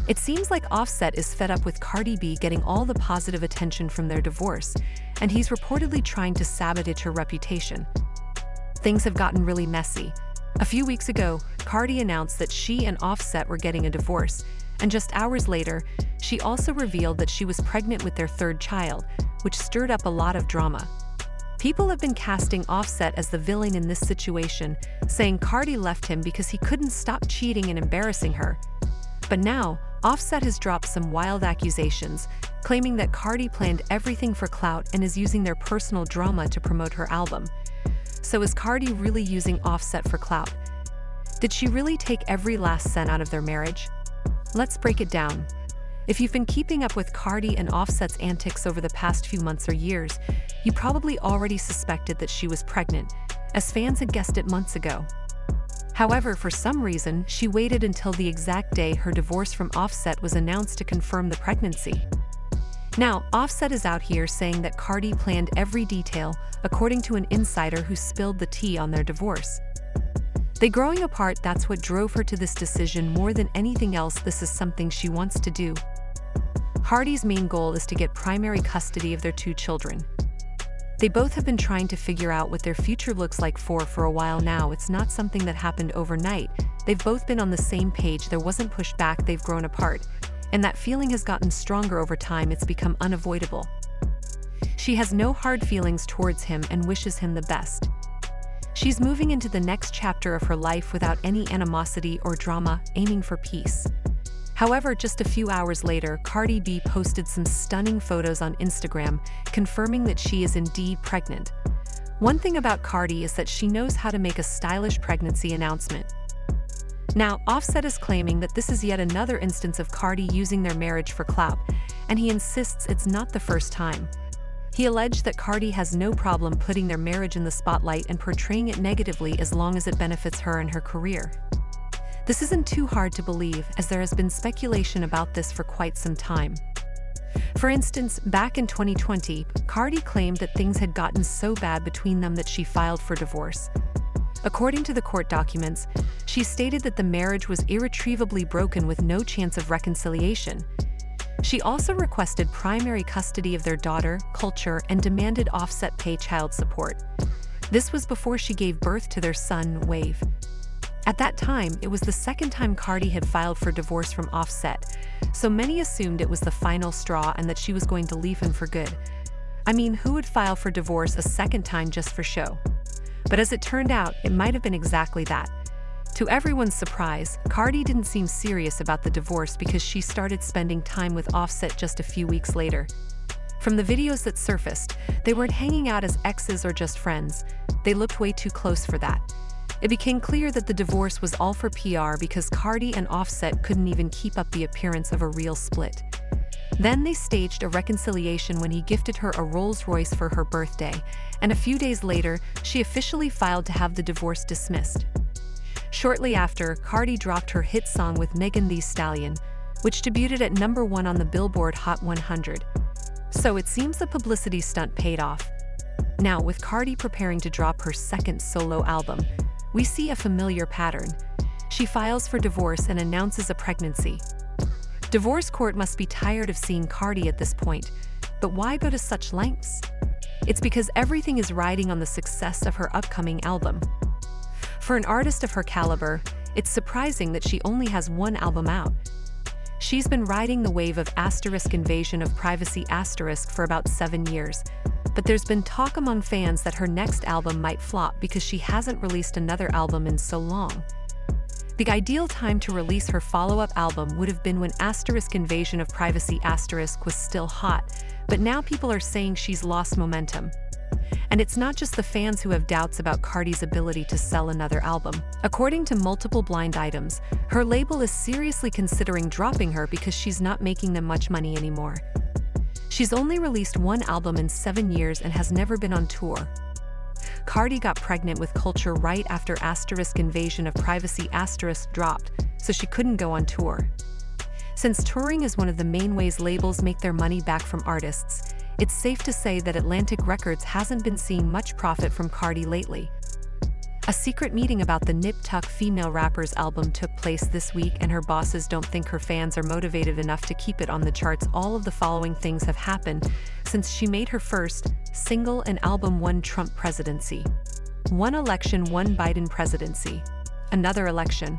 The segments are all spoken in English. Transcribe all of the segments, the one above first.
It seems like Offset is fed up with Cardi B getting all the positive attention from their divorce, and he's reportedly trying to sabotage her reputation. Things have gotten really messy. A few weeks ago, Cardi announced that she and Offset were getting a divorce, and just hours later, she also revealed that she was pregnant with their third child, which stirred up a lot of drama. People have been casting Offset as the villain in this situation, saying Cardi left him because he couldn't stop cheating and embarrassing her. But now, Offset has dropped some wild accusations, claiming that Cardi planned everything for Clout and is using their personal drama to promote her album. So is Cardi really using Offset for Clout? Did she really take every last cent out of their marriage? Let's break it down. If you've been keeping up with Cardi and Offset's antics over the past few months or years, you probably already suspected that she was pregnant, as fans had guessed it months ago. However, for some reason, she waited until the exact day her divorce from Offset was announced to confirm the pregnancy. Now, Offset is out here saying that Cardi planned every detail, according to an insider who spilled the tea on their divorce. They growing apart, that's what drove her to this decision more than anything else. This is something she wants to do. Cardi's main goal is to get primary custody of their two children. They both have been trying to figure out what their future looks like for a while now. It's not something that happened overnight. They've both been on the same page. There wasn't pushback. They've grown apart. And that feeling has gotten stronger over time. It's become unavoidable. She has no hard feelings towards him and wishes him the best. She's moving into the next chapter of her life without any animosity or drama, aiming for peace. However, just a few hours later, Cardi B posted some stunning photos on Instagram, confirming that she is indeed pregnant. One thing about Cardi is that she knows how to make a stylish pregnancy announcement. Now, Offset is claiming that this is yet another instance of Cardi using their marriage for clout, and he insists it's not the first time. He alleged that Cardi has no problem putting their marriage in the spotlight and portraying it negatively as long as it benefits her and her career. This isn't too hard to believe, as there has been speculation about this for quite some time. For instance, back in 2020, Cardi claimed that things had gotten so bad between them that she filed for divorce. According to the court documents, she stated that the marriage was irretrievably broken with no chance of reconciliation. She also requested primary custody of their daughter, Culture, and demanded Offset pay child support. This was before she gave birth to their son, Wave. At that time, it was the second time Cardi had filed for divorce from Offset, so many assumed it was the final straw and that she was going to leave him for good. I mean, who would file for divorce a second time just for show? But as it turned out, it might have been exactly that. To everyone's surprise, Cardi didn't seem serious about the divorce because she started spending time with Offset just a few weeks later. From the videos that surfaced, they weren't hanging out as exes or just friends. They looked way too close for that. It became clear that the divorce was all for PR because Cardi and Offset couldn't even keep up the appearance of a real split. Then they staged a reconciliation when he gifted her a Rolls-Royce for her birthday, and a few days later, she officially filed to have the divorce dismissed. Shortly after, Cardi dropped her hit song with Megan Thee Stallion, which debuted at #1 on the Billboard Hot 100. So it seems the publicity stunt paid off. Now, with Cardi preparing to drop her second solo album, we see a familiar pattern. She files for divorce and announces a pregnancy. Divorce court must be tired of seeing Cardi at this point, but why go to such lengths? It's because everything is riding on the success of her upcoming album. For an artist of her caliber, it's surprising that she only has one album out. She's been riding the wave of *Invasion of Privacy* for about 7 years, but there's been talk among fans that her next album might flop because she hasn't released another album in so long. The ideal time to release her follow-up album would have been when *Invasion of Privacy* was still hot, but now people are saying she's lost momentum. And it's not just the fans who have doubts about Cardi's ability to sell another album. According to multiple blind items, her label is seriously considering dropping her because she's not making them much money anymore. She's only released one album in 7 years and has never been on tour. Cardi got pregnant with Culture right after *Invasion of Privacy* dropped, so she couldn't go on tour. Since touring is one of the main ways labels make their money back from artists, it's safe to say that Atlantic Records hasn't been seeing much profit from Cardi lately. A secret meeting about the Nip Tuck female rapper's album took place this week, and her bosses don't think her fans are motivated enough to keep it on the charts. All of the following things have happened since she made her first single and album: 1 Trump presidency, 1 election, 1 Biden presidency, another election.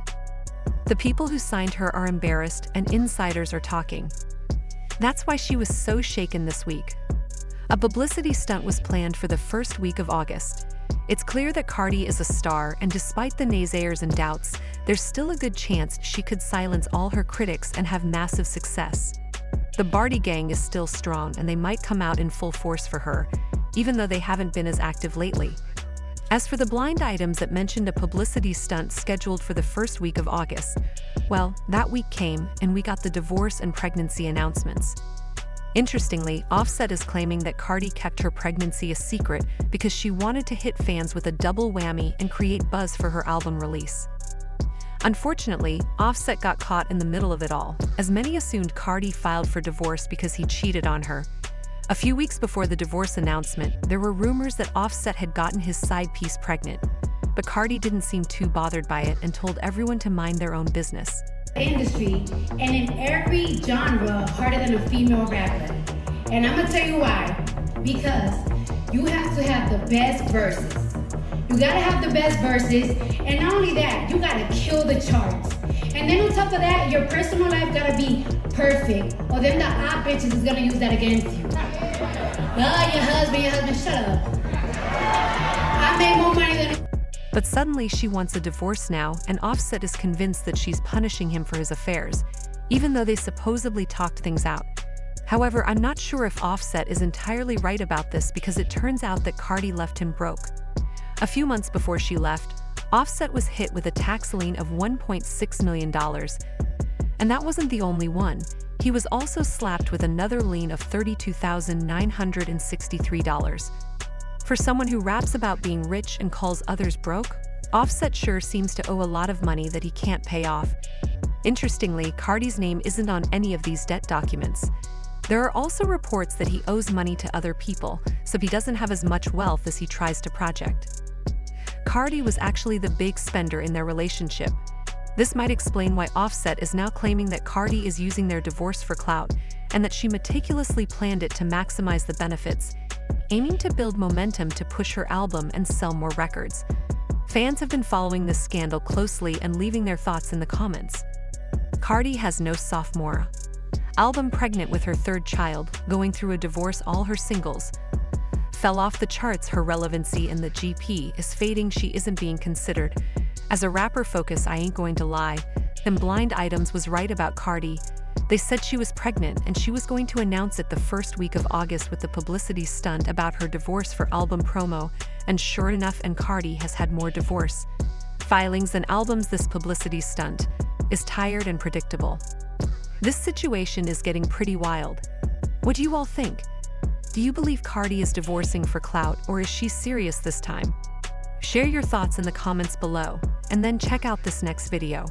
The people who signed her are embarrassed, and insiders are talking. That's why she was so shaken this week. A publicity stunt was planned for the first week of August. It's clear that Cardi is a star, and despite the naysayers and doubts, there's still a good chance she could silence all her critics and have massive success. The Bardi gang is still strong, and they might come out in full force for her, even though they haven't been as active lately. As for the blind items that mentioned a publicity stunt scheduled for the first week of August, well, that week came, and we got the divorce and pregnancy announcements. Interestingly, Offset is claiming that Cardi kept her pregnancy a secret because she wanted to hit fans with a double whammy and create buzz for her album release. Unfortunately, Offset got caught in the middle of it all, as many assumed Cardi filed for divorce because he cheated on her. A few weeks before the divorce announcement, there were rumors that Offset had gotten his side piece pregnant, but Cardi didn't seem too bothered by it and told everyone to mind their own business. Industry, and in every genre harder than a female rapper. And I'm gonna tell you why. Because you have to have the best verses. You gotta have the best verses, and not only that, you gotta kill the charts. And then on top of that, your personal life gotta be perfect, or then the odd bitches is gonna use that against you. Oh, your husband, shut up. I made more money than... But suddenly she wants a divorce now, and Offset is convinced that she's punishing him for his affairs, even though they supposedly talked things out. However, I'm not sure if Offset is entirely right about this, because it turns out that Cardi left him broke. A few months before she left, Offset was hit with a tax lien of $1.6 million. And that wasn't the only one. He was also slapped with another lien of $32,963. For someone who raps about being rich and calls others broke, Offset sure seems to owe a lot of money that he can't pay off. Interestingly, Cardi's name isn't on any of these debt documents. There are also reports that he owes money to other people, so he doesn't have as much wealth as he tries to project. Cardi was actually the big spender in their relationship. This might explain why Offset is now claiming that Cardi is using their divorce for clout, and that she meticulously planned it to maximize the benefits, aiming to build momentum to push her album and sell more records. Fans have been following this scandal closely and leaving their thoughts in the comments. Cardi has no sophomore album, pregnant with her 3rd child, going through a divorce. All her singles fell off the charts. Her relevancy in the GP is fading. She isn't being considered as a rapper. Focus, I ain't going to lie. Them blind items was right about Cardi. They said she was pregnant, and she was going to announce it the first week of August with the publicity stunt about her divorce for album promo, and sure enough, and Cardi has had more divorce filings than albums. This publicity stunt is tired and predictable. This situation is getting pretty wild. What do you all think? Do you believe Cardi is divorcing for clout, or is she serious this time? Share your thoughts in the comments below, and then check out this next video.